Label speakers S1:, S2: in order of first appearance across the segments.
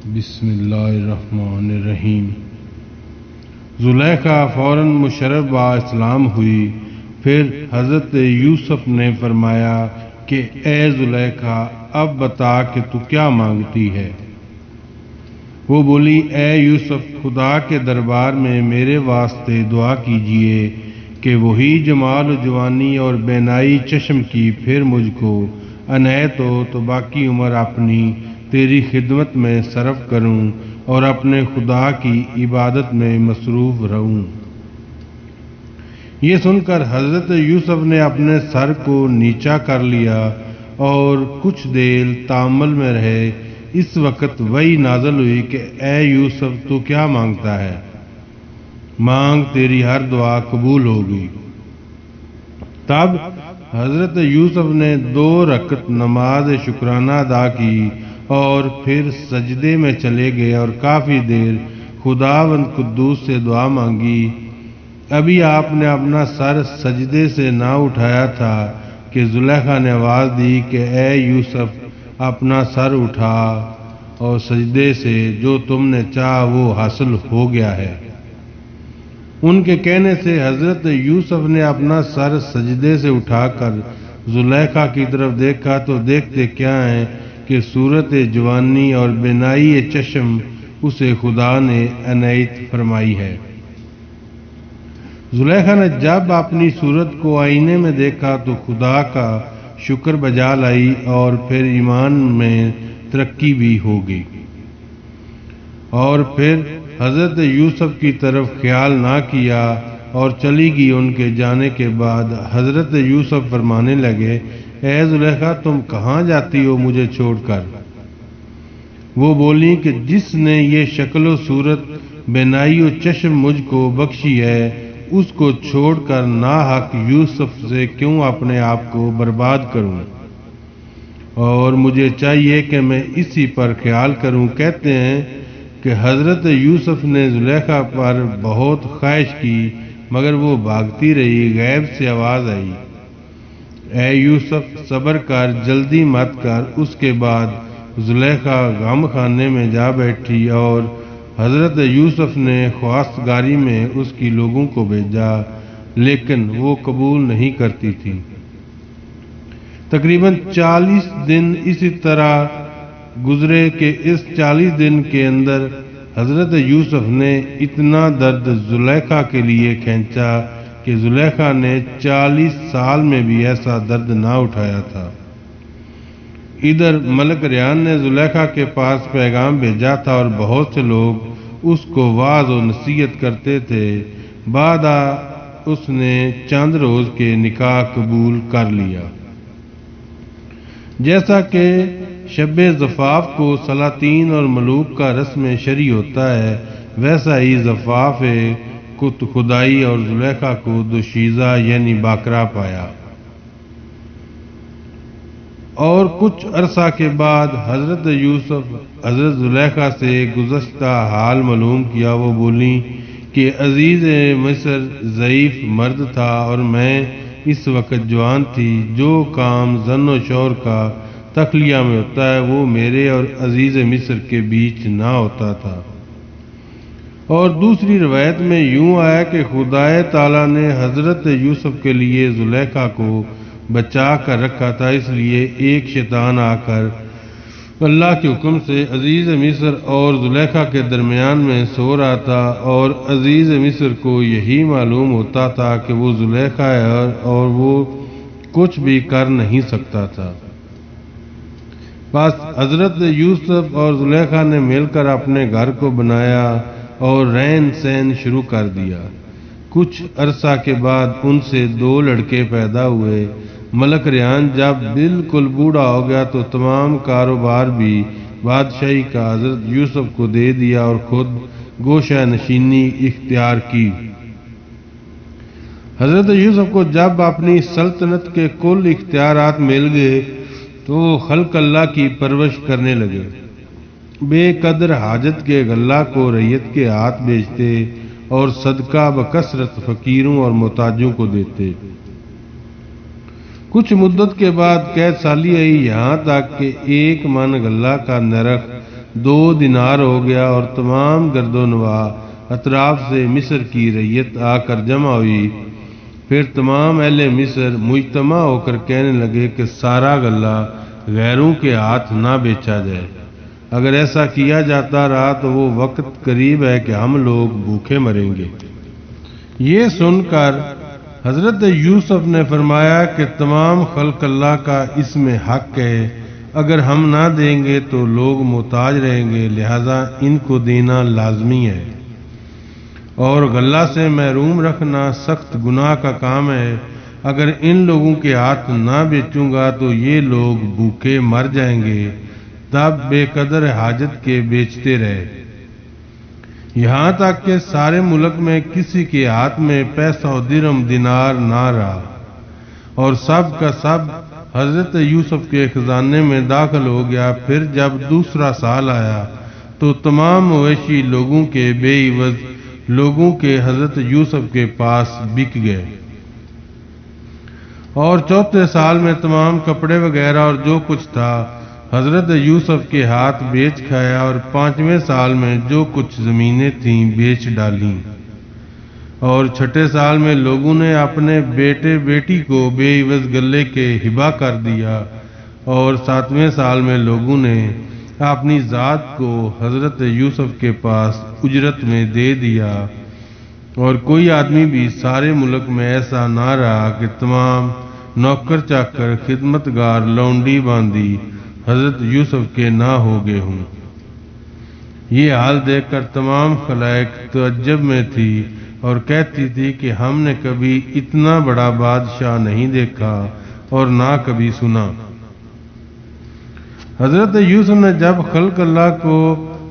S1: بسم اللہ الرحمن الرحیم۔ زلیخا فوراً مشرف با اسلام ہوئی۔ پھر حضرت یوسف نے فرمایا کہ اے زلیخا، اب بتا کہ تو کیا مانگتی ہے؟ وہ بولی، اے یوسف، خدا کے دربار میں میرے واسطے دعا کیجئے کہ وہی جمال و جوانی اور بینائی چشم کی پھر مجھ کو عنایت ہو تو باقی عمر اپنی تیری خدمت میں صرف کروں اور اپنے خدا کی عبادت میں مصروف رہوں۔ یہ سن کر حضرت یوسف نے اپنے سر کو نیچا کر لیا اور کچھ دیر تامل میں رہے۔ اس وقت وحی نازل ہوئی کہ اے یوسف، تو کیا مانگتا ہے؟ مانگ، تیری ہر دعا قبول ہوگی۔ تب حضرت یوسف نے 2 رکعت نماز شکرانہ ادا کی اور پھر سجدے میں چلے گئے اور کافی دیر خداوند قدوس سے دعا مانگی۔ ابھی آپ نے اپنا سر سجدے سے نہ اٹھایا تھا کہ زلیخا نے آواز دی کہ اے یوسف، اپنا سر اٹھا اور سجدے سے جو تم نے چاہا وہ حاصل ہو گیا ہے۔ ان کے کہنے سے حضرت یوسف نے اپنا سر سجدے سے اٹھا کر زلیخا کی طرف دیکھا تو دیکھتے کیا ہیں کہ صورت جوانی اور بینائی چشم اسے خدا نے عنایت فرمائی ہے۔ زلیخا نے جب اپنی صورت کو آئینے میں دیکھا تو خدا کا شکر بجا لائی اور پھر ایمان میں ترقی بھی ہو گئی، اور پھر حضرت یوسف کی طرف خیال نہ کیا اور چلی گئی۔ ان کے جانے کے بعد حضرت یوسف فرمانے لگے، اے زلیخا، تم کہاں جاتی ہو مجھے چھوڑ کر؟ وہ بولی کہ جس نے یہ شکل و صورت بینائی و چشم مجھ کو بخشی ہے، اس کو چھوڑ کر ناحق یوسف سے کیوں اپنے آپ کو برباد کروں، اور مجھے چاہیے کہ میں اسی پر خیال کروں۔ کہتے ہیں کہ حضرت یوسف نے زلیخا پر بہت خواہش کی مگر وہ بھاگتی رہی۔ غیب سے آواز آئی، اے یوسف، صبر کر، جلدی مت کر۔ اس کے بعد زلیخا غم خانے میں جا بیٹھی اور حضرت یوسف نے خواستگاری میں اس کی لوگوں کو بھیجا، لیکن وہ قبول نہیں کرتی تھی۔ تقریباً 40 دن اسی طرح گزرے کہ اس 40 دن کے اندر حضرت یوسف نے اتنا درد زلیخا کے لیے کھینچا کہ زلیخا نے 40 سال میں بھی ایسا درد نہ اٹھایا تھا۔ ادھر ملک ریان نے زلیخا کے پاس پیغام بھیجا تھا اور بہت سے لوگ اس کو واعظ و نصیحت کرتے تھے۔ بعد اس نے چند روز کے نکاح قبول کر لیا۔ جیسا کہ شب زفاف کو سلاطین اور ملوک کا رسم شرعی ہوتا ہے، ویسا ہی زفاف خدائی اور زلیخا کو دوشیزہ یعنی باقرہ پایا۔ اور کچھ عرصہ کے بعد حضرت یوسف حضرت زلیخا سے گزشتہ حال معلوم کیا۔ وہ بولی کہ عزیز مصر ضعیف مرد تھا اور میں اس وقت جوان تھی۔ جو کام زن و شور کا تخلیہ میں ہوتا ہے وہ میرے اور عزیز مصر کے بیچ نہ ہوتا تھا۔ اور دوسری روایت میں یوں آیا کہ خدا تعالیٰ نے حضرت یوسف کے لیے زلیخا کو بچا کر رکھا تھا، اس لیے ایک شیطان آ کر اللہ کے حکم سے عزیز مصر اور زلیخا کے درمیان میں سو رہا تھا، اور عزیز مصر کو یہی معلوم ہوتا تھا کہ وہ زلیخا ہے اور وہ کچھ بھی کر نہیں سکتا تھا۔ بس حضرت یوسف اور زلیخا نے مل کر اپنے گھر کو بنایا اور رہن سہن شروع کر دیا۔ کچھ عرصہ کے بعد ان سے 2 لڑکے پیدا ہوئے۔ ملک ریان جب بالکل بوڑھا ہو گیا تو تمام کاروبار بھی بادشاہی کا حضرت یوسف کو دے دیا اور خود گوشہ نشینی اختیار کی۔ حضرت یوسف کو جب اپنی سلطنت کے کل اختیارات مل گئے تو خلق اللہ کی پرورش کرنے لگے۔ بے قدر حاجت کے غلہ کو رعیت کے ہاتھ بیچتے اور صدقہ بکثرت فقیروں اور محتاجوں کو دیتے۔ کچھ مدت کے بعد قید سالی آئی، یہاں تک کہ 1 من غلہ کا نرخ 2 دینار ہو گیا، اور تمام گرد و نواح اطراف سے مصر کی رعیت آ کر جمع ہوئی۔ پھر تمام اہل مصر مجتمع ہو کر کہنے لگے کہ سارا غلہ غیروں کے ہاتھ نہ بیچا جائے۔ اگر ایسا کیا جاتا رہا تو وہ وقت قریب ہے کہ ہم لوگ بھوکے مریں گے۔ یہ سن کر حضرت یوسف نے فرمایا کہ تمام خلق اللہ کا اس میں حق ہے، اگر ہم نہ دیں گے تو لوگ محتاج رہیں گے، لہذا ان کو دینا لازمی ہے، اور غلہ سے محروم رکھنا سخت گناہ کا کام ہے۔ اگر ان لوگوں کے ہاتھ نہ بیچوں گا تو یہ لوگ بھوکے مر جائیں گے۔ تب بے قدر حاجت کے بیچتے رہے، یہاں تک کہ سارے ملک میں کسی کے ہاتھ میں پیسہ و درہم دینار نہ رہا، اور سب کا سب حضرت یوسف کے خزانے میں داخل ہو گیا۔ پھر جب دوسرا سال آیا تو تمام مویشی لوگوں کے بے عوض لوگوں کے حضرت یوسف کے پاس بک گئے، اور چوتھے سال میں تمام کپڑے وغیرہ اور جو کچھ تھا حضرت یوسف کے ہاتھ بیچ کھایا، اور 5ویں سال میں جو کچھ زمینیں تھیں بیچ ڈالیں، اور 6 سال میں لوگوں نے اپنے بیٹے بیٹی کو بے عوض غلے کے ہبہ کر دیا، اور 7ویں سال میں لوگوں نے اپنی ذات کو حضرت یوسف کے پاس اجرت میں دے دیا، اور کوئی آدمی بھی سارے ملک میں ایسا نہ رہا کہ تمام نوکر چاکر خدمتگار لونڈی باندی حضرت یوسف کے نہ ہو گئے ہوں۔ یہ حال دیکھ کر تمام خلائق تعجب میں تھی اور کہتی تھی کہ ہم نے کبھی اتنا بڑا بادشاہ نہیں دیکھا اور نہ کبھی سنا۔ حضرت یوسف نے جب خلق اللہ کو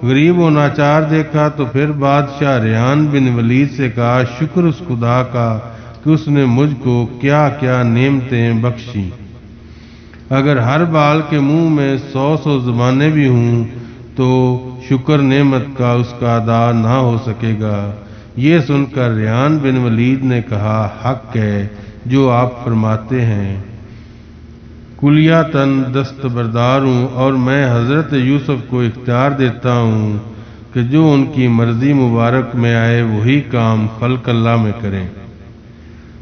S1: غریب و ناچار دیکھا تو پھر بادشاہ ریحان بن ولید سے کہا، شکر اس خدا کا کہ اس نے مجھ کو کیا کیا نعمتیں بخشی۔ اگر ہر بال کے منہ میں 100 زبانیں بھی ہوں تو شکر نعمت کا اس کا ادا نہ ہو سکے گا۔ یہ سن کر ریحان بن ولید نے کہا، حق ہے جو آپ فرماتے ہیں، کلیاتاً دستبردار ہوں، اور میں حضرت یوسف کو اختیار دیتا ہوں کہ جو ان کی مرضی مبارک میں آئے وہی کام خلق اللہ میں کریں۔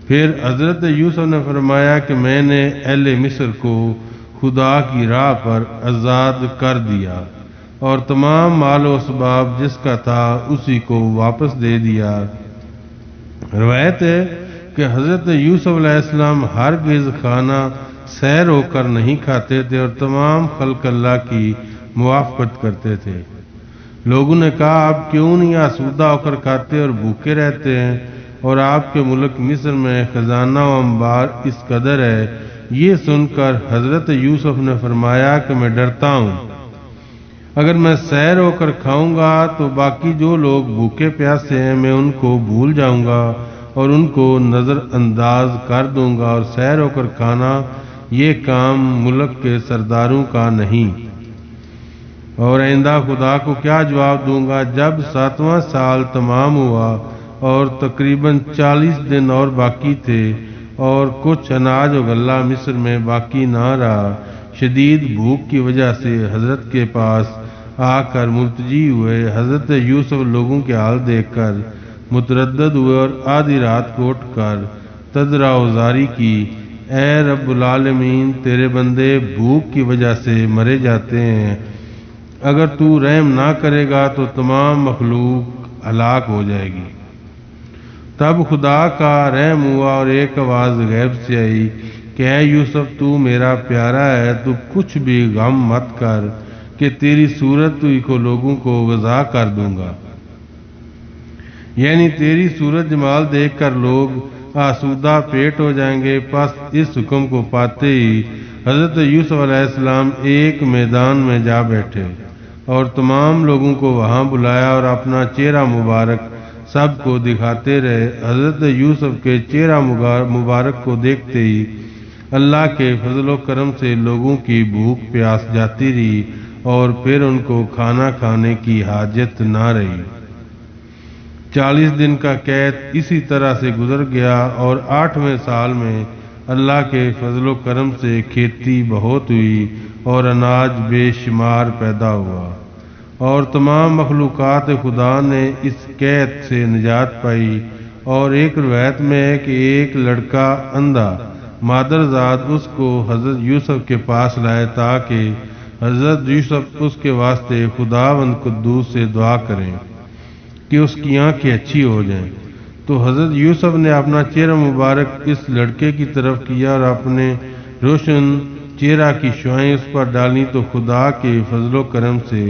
S1: پھر حضرت یوسف نے فرمایا کہ میں نے اہل مصر کو خدا کی راہ پر آزاد کر دیا، اور تمام مال و اسباب جس کا تھا اسی کو واپس دے دیا۔ روایت ہے کہ حضرت یوسف علیہ السلام ہرگز کھانا سیر ہو کر نہیں کھاتے تھے اور تمام خلق اللہ کی موافقت کرتے تھے۔ لوگوں نے کہا، آپ کیوں نہیں آسودہ ہو کر کھاتے اور بھوکے رہتے ہیں، اور آپ کے ملک مصر میں خزانہ و انبار اس قدر ہے۔ یہ سن کر حضرت یوسف نے فرمایا کہ میں ڈرتا ہوں، اگر میں سیر ہو کر کھاؤں گا تو باقی جو لوگ بھوکے پیاسے ہیں میں ان کو بھول جاؤں گا اور ان کو نظر انداز کر دوں گا، اور سیر ہو کر کھانا یہ کام ملک کے سرداروں کا نہیں، اور آئندہ خدا کو کیا جواب دوں گا۔ جب 7واں سال تمام ہوا اور تقریباً 40 دن اور باقی تھے اور کچھ اناج و غلہ مصر میں باقی نہ رہا، شدید بھوک کی وجہ سے حضرت کے پاس آ کر ملتجی ہوئے۔ حضرت یوسف لوگوں کے حال دیکھ کر متردد ہوئے اور آدھی رات کو اٹھ کر تضرع و زاری کی، اے رب العالمین، تیرے بندے بھوک کی وجہ سے مرے جاتے ہیں، اگر تو رحم نہ کرے گا تو تمام مخلوق ہلاک ہو جائے گی۔ تب خدا کا رحم ہوا اور ایک آواز غیب سے آئی کہ اے یوسف، تو میرا پیارا ہے، تو کچھ بھی غم مت کر کہ تیری صورت ہی کو لوگوں کو غذا کر دوں گا، یعنی تیری صورت جمال دیکھ کر لوگ آسودہ پیٹ ہو جائیں گے۔ پس اس حکم کو پاتے ہی حضرت یوسف علیہ السلام ایک میدان میں جا بیٹھے اور تمام لوگوں کو وہاں بلایا اور اپنا چہرہ مبارک سب کو دکھاتے رہے۔ حضرت یوسف کے چہرہ مبارک کو دیکھتے ہی اللہ کے فضل و کرم سے لوگوں کی بھوک پیاس جاتی رہی اور پھر ان کو کھانا کھانے کی حاجت نہ رہی۔ 40 دن کا قید اسی طرح سے گزر گیا اور 8ویں سال میں اللہ کے فضل و کرم سے کھیتی بہت ہوئی اور اناج بے شمار پیدا ہوا، اور تمام مخلوقات خدا نے اس قید سے نجات پائی۔ اور ایک روایت میں ہے کہ ایک لڑکا اندھا مادرزاد اس کو حضرت یوسف کے پاس لائے تاکہ حضرت یوسف اس کے واسطے خداوند قدوس سے دعا کریں کہ اس کی آنکھیں اچھی ہو جائیں۔ تو حضرت یوسف نے اپنا چہرہ مبارک اس لڑکے کی طرف کیا اور اپنے روشن چہرہ کی شعائیں اس پر ڈالیں تو خدا کے فضل و کرم سے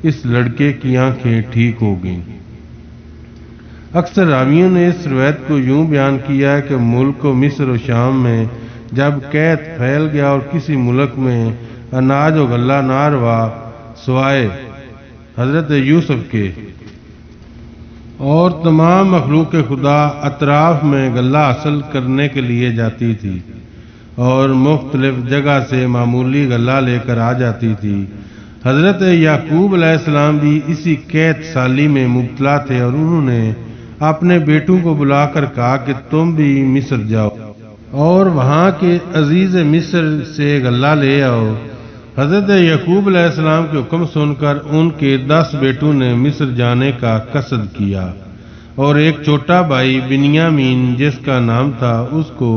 S1: اس لڑکے کی آنکھیں ٹھیک ہو گئیں۔ اکثر راویوں نے اس روایت کو یوں بیان کیا ہے کہ ملک و مصر و شام میں جب قید پھیل گیا اور کسی ملک میں اناج و غلہ نہ روا سوائے حضرت یوسف کے، اور تمام مخلوق خدا اطراف میں غلہ حاصل کرنے کے لیے جاتی تھی اور مختلف جگہ سے معمولی غلہ لے کر آ جاتی تھی۔ حضرت یعقوب علیہ السلام بھی اسی قید سالی میں مبتلا تھے اور انہوں نے اپنے بیٹوں کو بلا کر کہا کہ تم بھی مصر جاؤ اور وہاں کے عزیز مصر سے غلہ لے آؤ۔ حضرت یعقوب علیہ السلام کے حکم سن کر ان کے 10 بیٹوں نے مصر جانے کا قصد کیا اور ایک چھوٹا بھائی بنیامین جس کا نام تھا اس کو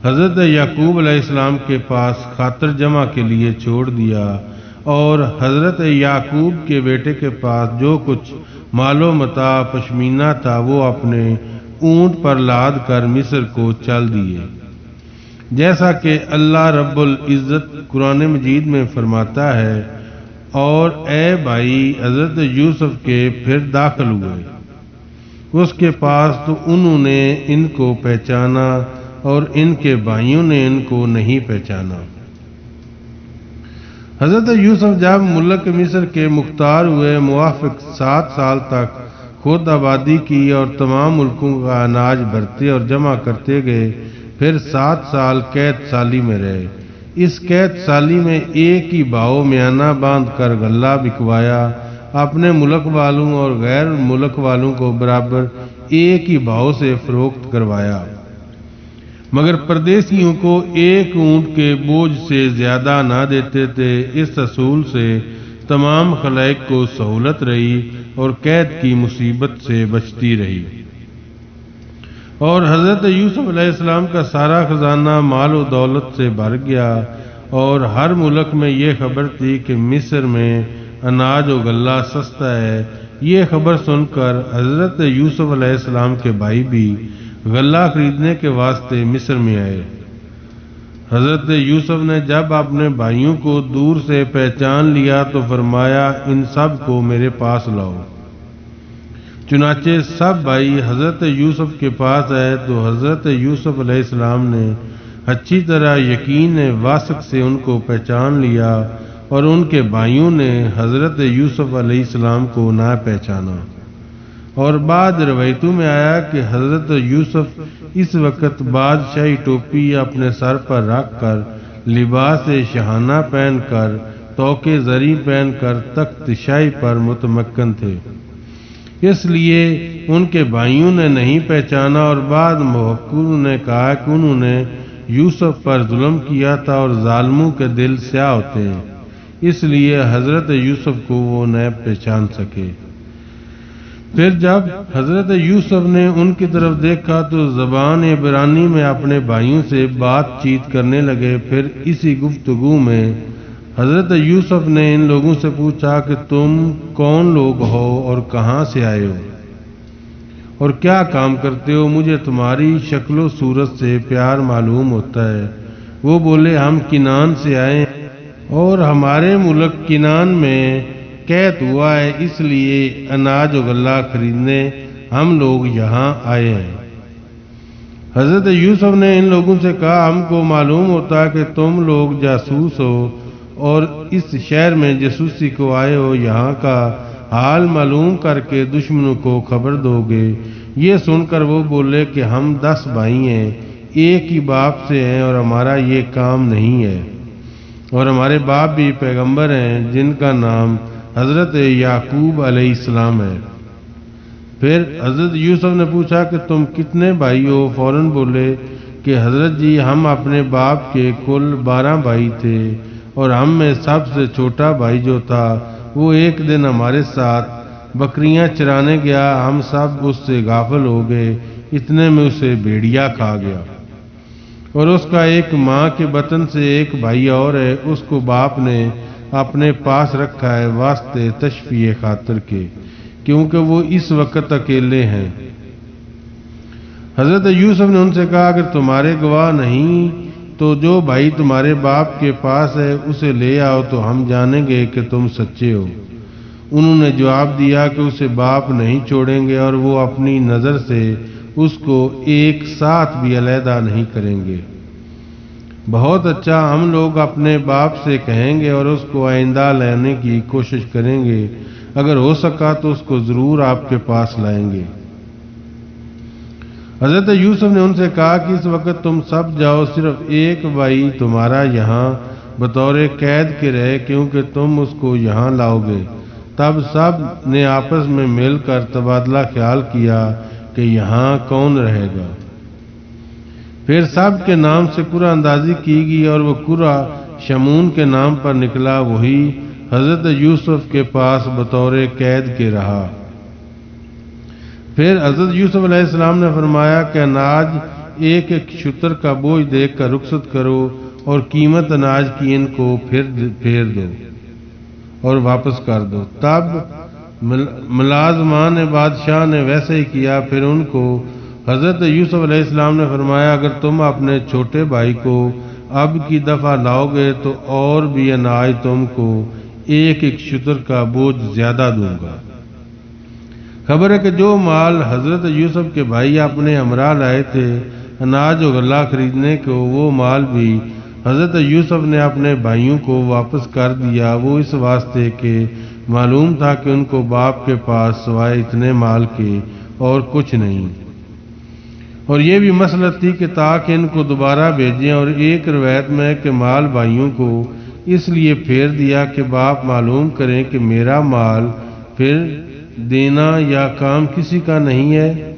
S1: حضرت یعقوب علیہ السلام کے پاس خاطر جمع کے لیے چھوڑ دیا اور حضرت یعقوب کے بیٹے کے پاس جو کچھ مال و متاع پشمینہ تھا وہ اپنے اونٹ پر لاد کر مصر کو چل دیے، جیسا کہ اللہ رب العزت قرآن مجید میں فرماتا ہے، اور اے بھائی حضرت یوسف کے پھر داخل ہوئے اس کے پاس تو انہوں نے ان کو پہچانا اور ان کے بھائیوں نے ان کو نہیں پہچانا۔ حضرت یوسف جب ملک مصر کے مختار ہوئے موافق 7 سال تک خود آبادی کی اور تمام ملکوں کا اناج بھرتے اور جمع کرتے گئے، پھر 7 سال قید سالی میں رہے۔ اس قید سالی میں ایک ہی بھاؤ میانہ باندھ کر غلہ بکوایا، اپنے ملک والوں اور غیر ملک والوں کو برابر ایک ہی بھاؤ سے فروخت کروایا، مگر پردیسیوں کو ایک اونٹ کے بوجھ سے زیادہ نہ دیتے تھے۔ اس اصول سے تمام خلائق کو سہولت رہی اور قید کی مصیبت سے بچتی رہی۔ اور حضرت یوسف علیہ السلام کا سارا خزانہ مال و دولت سے بھر گیا اور ہر ملک میں یہ خبر تھی کہ مصر میں اناج و غلہ سستا ہے۔ یہ خبر سن کر حضرت یوسف علیہ السلام کے بھائی بھی غلہ خریدنے کے واسطے مصر میں آئے۔ حضرت یوسف نے جب اپنے بھائیوں کو دور سے پہچان لیا تو فرمایا ان سب کو میرے پاس لاؤ۔ چنانچہ سب بھائی حضرت یوسف کے پاس آئے تو حضرت یوسف علیہ السلام نے اچھی طرح یقین واثق سے ان کو پہچان لیا اور ان کے بھائیوں نے حضرت یوسف علیہ السلام کو نہ پہچانا۔ اور بعض روایتوں میں آیا کہ حضرت یوسف اس وقت بادشاہی ٹوپی اپنے سر پر رکھ کر، لباس شاہانہ پہن کر، توقے زری پہن کر تخت شاہی پر متمکن تھے، اس لیے ان کے بھائیوں نے نہیں پہچانا۔ اور بعض محققوں نے کہا کہ انہوں نے یوسف پر ظلم کیا تھا اور ظالموں کے دل سیاہ ہوتے ہیں، اس لیے حضرت یوسف کو وہ نہ پہچان سکے۔ پھر جب حضرت یوسف نے ان کی طرف دیکھا تو زبان عبرانی میں اپنے بھائیوں سے بات چیت کرنے لگے۔ پھر اسی گفتگو میں حضرت یوسف نے ان لوگوں سے پوچھا کہ تم کون لوگ ہو اور کہاں سے آئے ہو اور کیا کام کرتے ہو؟ مجھے تمہاری شکل و صورت سے پیار معلوم ہوتا ہے۔ وہ بولے ہم کنعان سے آئے ہیں اور ہمارے ملک کنعان میں قید ہوا ہے، اس لیے اناج و غلہ خریدنے ہم لوگ یہاں آئے ہیں۔ حضرت یوسف نے ان لوگوں سے کہا ہم کو معلوم ہوتا ہے کہ تم لوگ جاسوس ہو اور اس شہر میں جاسوسی کو آئے ہو، یہاں کا حال معلوم کر کے دشمنوں کو خبر دو گے۔ یہ سن کر وہ بولے کہ ہم 10 بھائی ہیں، ایک ہی باپ سے ہیں اور ہمارا یہ کام نہیں ہے، اور ہمارے باپ بھی پیغمبر ہیں جن کا نام حضرت یعقوب علیہ السلام ہے۔ پھر حضرت یوسف نے پوچھا کہ تم کتنے بھائی ہو؟ فوراً بولے کہ حضرت جی ہم اپنے باپ کے کل 12 بھائی تھے اور ہم میں سب سے چھوٹا بھائی جو تھا وہ ایک دن ہمارے ساتھ بکریاں چرانے گیا، ہم سب اس سے غافل ہو گئے، اتنے میں اسے بھیڑیا کھا گیا، اور اس کا ایک ماں کے بطن سے ایک بھائی اور ہے، اس کو باپ نے اپنے پاس رکھا ہے واسطے تشفیع خاطر کے، کیونکہ وہ اس وقت اکیلے ہیں۔ حضرت یوسف نے ان سے کہا، اگر تمہارے گواہ نہیں تو جو بھائی تمہارے باپ کے پاس ہے اسے لے آؤ تو ہم جانیں گے کہ تم سچے ہو۔ انہوں نے جواب دیا کہ اسے باپ نہیں چھوڑیں گے اور وہ اپنی نظر سے اس کو ایک ساتھ بھی علیحدہ نہیں کریں گے۔ بہت اچھا، ہم لوگ اپنے باپ سے کہیں گے اور اس کو آئندہ لانے کی کوشش کریں گے، اگر ہو سکا تو اس کو ضرور آپ کے پاس لائیں گے۔ حضرت یوسف نے ان سے کہا کہ اس وقت تم سب جاؤ، صرف ایک بھائی تمہارا یہاں بطور قید کے رہے، کیونکہ تم اس کو یہاں لاؤ گے۔ تب سب نے آپس میں مل کر تبادلہ خیال کیا کہ یہاں کون رہے گا۔ پھر سب کے نام سے قرعہ اندازی کی گئی اور وہ قرعہ شمون کے نام پر نکلا، وہی حضرت یوسف کے پاس بطور قید کے رہا۔ پھر حضرت یوسف علیہ السلام نے فرمایا کہ اناج ایک ایک شتر کا بوجھ دیکھ کر رخصت کرو اور قیمت اناج کی ان کو پھیر دو اور واپس کر دو۔ تب ملازمان بادشاہ نے ویسے ہی کیا۔ پھر ان کو حضرت یوسف علیہ السلام نے فرمایا، اگر تم اپنے چھوٹے بھائی کو اب کی دفعہ لاؤ گے تو اور بھی اناج تم کو ایک ایک شتر کا بوجھ زیادہ دوں گا۔ خبر ہے کہ جو مال حضرت یوسف کے بھائی اپنے ہمراہ لائے تھے اناج و غلہ خریدنے کو، وہ مال بھی حضرت یوسف نے اپنے بھائیوں کو واپس کر دیا۔ وہ اس واسطے کہ معلوم تھا کہ ان کو باپ کے پاس سوائے اتنے مال کے اور کچھ نہیں، اور یہ بھی مسئلہ تھی کہ تاکہ ان کو دوبارہ بھیجیں۔ اور ایک روایت میں ہے کہ مال بھائیوں کو اس لیے پھیر دیا کہ باپ معلوم کریں کہ میرا مال پھر دینا یا کام کسی کا نہیں ہے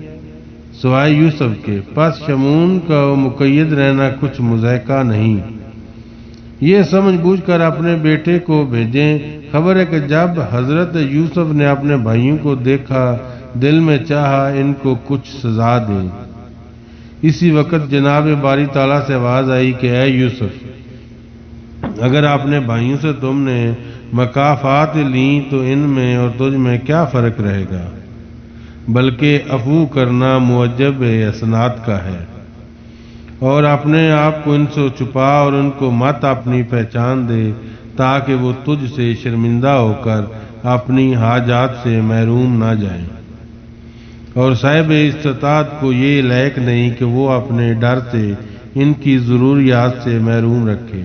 S1: سوائے یوسف کے، پس شمون کا مقید رہنا کچھ مضحکہ نہیں، یہ سمجھ بوجھ کر اپنے بیٹے کو بھیجیں۔ خبر ہے کہ جب حضرت یوسف نے اپنے بھائیوں کو دیکھا، دل میں چاہا ان کو کچھ سزا دیں۔ اسی وقت جناب باری تعالیٰ سے آواز آئی کہ اے یوسف، اگر اپنے بھائیوں سے تم نے مکافات لیں تو ان میں اور تجھ میں کیا فرق رہے گا، بلکہ عفو کرنا موجب حسنات کا ہے، اور اپنے آپ کو ان سے چھپا اور ان کو مت اپنی پہچان دے، تاکہ وہ تجھ سے شرمندہ ہو کر اپنی حاجات سے محروم نہ جائیں، اور صاحب استطاعت کو یہ لائق نہیں کہ وہ اپنے ڈر سے ان کی ضروریات سے محروم رکھے۔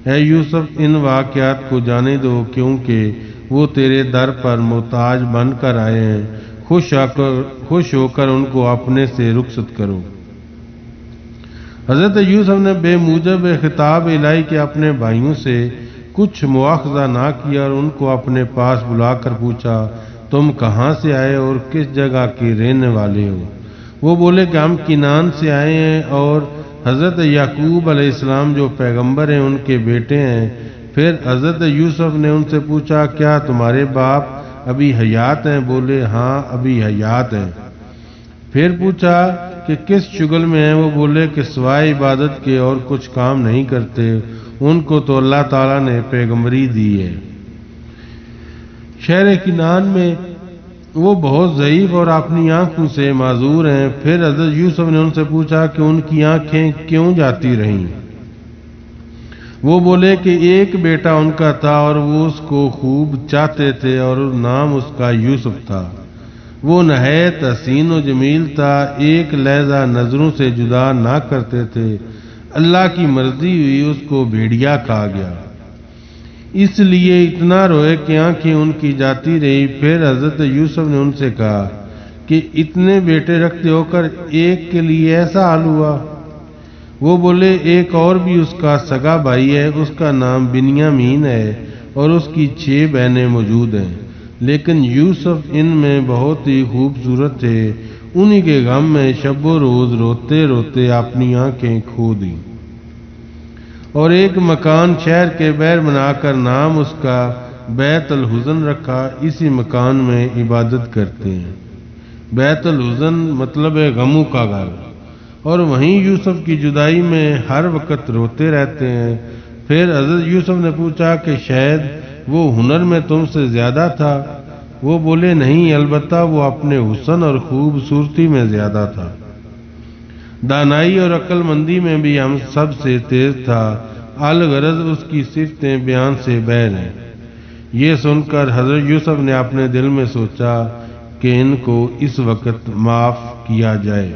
S1: اے یوسف، ان واقعات کو جانے دو، کیونکہ وہ تیرے در پر محتاج بن کر آئے ہیں، خوش ہو کر ان کو اپنے سے رخصت کرو۔ حضرت یوسف نے بے موجب خطاب الہی کے اپنے بھائیوں سے کچھ مواخذہ نہ کیا اور ان کو اپنے پاس بلا کر پوچھا، تم کہاں سے آئے اور کس جگہ کے رہنے والے ہو؟ وہ بولے کہ ہم کنعان سے آئے ہیں اور حضرت یعقوب علیہ السلام جو پیغمبر ہیں ان کے بیٹے ہیں۔ پھر حضرت یوسف نے ان سے پوچھا، کیا تمہارے باپ ابھی حیات ہیں؟ بولے ہاں ابھی حیات ہیں۔ پھر پوچھا کہ کس شغل میں ہیں؟ وہ بولے کہ سوائے عبادت کے اور کچھ کام نہیں کرتے، ان کو تو اللہ تعالیٰ نے پیغمبری دی ہے۔ شہر کنعان میں وہ بہت ضعیف اور اپنی آنکھوں سے معذور ہیں۔ پھر حضرت یوسف نے ان سے پوچھا کہ ان کی آنکھیں کیوں جاتی رہیں؟ وہ بولے کہ ایک بیٹا ان کا تھا اور وہ اس کو خوب چاہتے تھے اور نام اس کا یوسف تھا۔ وہ نہایت حسین و جمیل تھا، ایک لحظہ نظروں سے جدا نہ کرتے تھے۔ اللہ کی مرضی ہوئی اس کو بھیڑیا کھا گیا، اس لیے اتنا روئے کہ آنکھیں ان کی جاتی رہی۔ پھر حضرت یوسف نے ان سے کہا کہ اتنے بیٹے رکھتے ہو کر ایک کے لیے ایسا حال ہوا؟ وہ بولے ایک اور بھی اس کا سگا بھائی ہے، اس کا نام بنیامین ہے اور اس کی 6 بہنیں موجود ہیں، لیکن یوسف ان میں بہت ہی خوبصورت تھے۔ انہی کے غم میں شب و روز روتے روتے اپنی آنکھیں کھو دیں، اور ایک مکان شہر کے باہر بنا کر نام اس کا بیت الحزن رکھا، اسی مکان میں عبادت کرتے ہیں۔ بیت الحزن مطلب ہے غموں کا گھر، اور وہیں یوسف کی جدائی میں ہر وقت روتے رہتے ہیں۔ پھر حضرت یوسف نے پوچھا کہ شاید وہ ہنر میں تم سے زیادہ تھا؟ وہ بولے نہیں، البتہ وہ اپنے حسن اور خوبصورتی میں زیادہ تھا، دانائی اور عقل مندی میں بھی ہم سب سے تیز تھا، الغرض اس کی صفتیں بیان سے بہر ہیں۔ یہ سن کر حضرت یوسف نے اپنے دل میں سوچا کہ ان کو اس وقت معاف کیا جائے۔